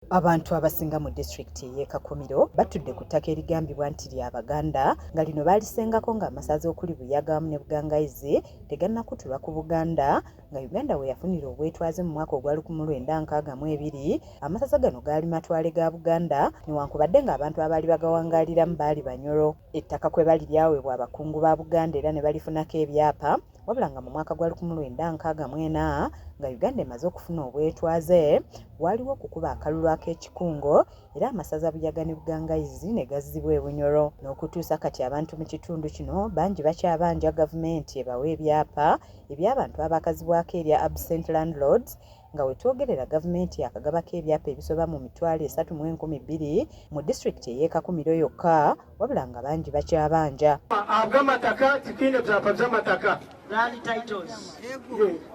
Abantu abasinga mu disitulikiti y'e Kakumiro batudde ku ttaka erigambibwa nti lya Baganda nga lino baalisengako ng'amasaza okuli Buyaga wamu ne Bugangayizi tegannakutulwa ku Buganda nga Uganda we yafunira obwetwaze mu mwaka ogwa 1962. Amasaza gano gaali matwale ga Buganda newankubadde ng'abantu abaali bagawangaaliramu baali Banyoro. Ettaka kwe bali lyaweebwa abakungu ba Buganda era ne balifunako ebyapa, wabula nga mu mwaka gwa 1964 nga Uganda emaze okufuna obwetwaze waliwo okukuba akalulu ak'ekikungo era amasaza Buyaga ne Bugangayizi ne gazzibwa e Bunyoro. N'okutuusa kati abantu mu kitundu kino bangi bakyabanja gavumenti ebawa ebyapa eby'abantu abakazibwako erya absent landlords nga wetwogerera gavumenti yakagabako ebyapa ebisoba mu 3,200 mu disitulikiti ey'e Kakumiro yokka, wabula nga bangi bakyabanja. Ag'amataka tikine byapa by'amataka.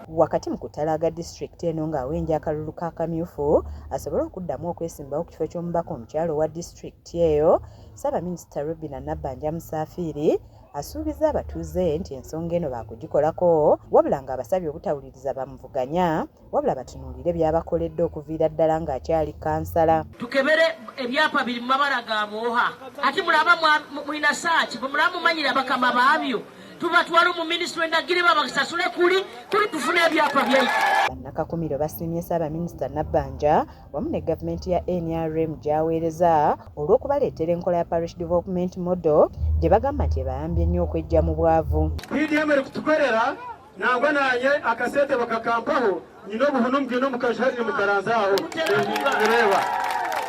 Wakati mu kutalaaga disitulikiti eno ng'awenja akalulu ka kamyufu asobole okuddamu okwesimbawo ku kifo ky'omubaka omukyalo wa disitulikiti eyo, Ssaabaminisita Robinah Nabbanja Musafiri asuubiza abatuuze nti ensonga eno baakugikolako, wabula ng'abasabye obutawuliriza bamuvuganya wabula batunuulire by'abakoledde okuviira ddala ng'akyali kansala. Tukebere ebyapa biri mu mabala ga bwoha ate mulaba mwina saaki bwe mulaba mumanyira bakama baabyo tubatwala mu minisitule endagire babasasule kuli tufune ebyapa byaife. Bannakakumiro basiimye Ssaabaminisita Nabbanja wamu ne gavumenti ya NRM gy'aweereza olw'okubaleetera enkola ya Parish Development Model gye bagamba nti ebayambye nnyo okwejja mu bwavu. PDM eri kutukorera nangwa nanye akasete bakakampaho nyina obuhunu mbwino mukajharire mukaranzaho nireba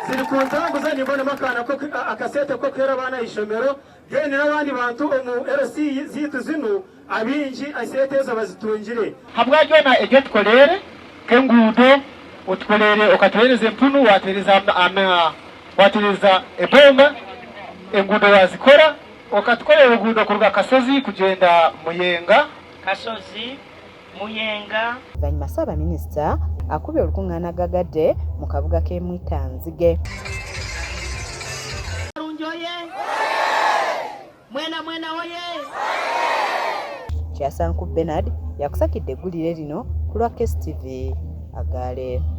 ziri ku ntanguza nimbonamo akana ko akasete ko kera abana ishomero gene n'abandi bantu omu RC zitu zino abinji aseteza bazitungire habwajona ejo tukolere kengudo utukolere okatuhereza empunu watereza ebomba engudo wazikora okatukolera ogudo kuruga Kasozi kugenda Muyenga. Oluvannyuma Ssaabaminisita akubye olukungaana gagadde mu kabuga k'e Mwitanzige. Kyasanku Bernard yakusakidde eggulire lino ku lwa KSTV Agale.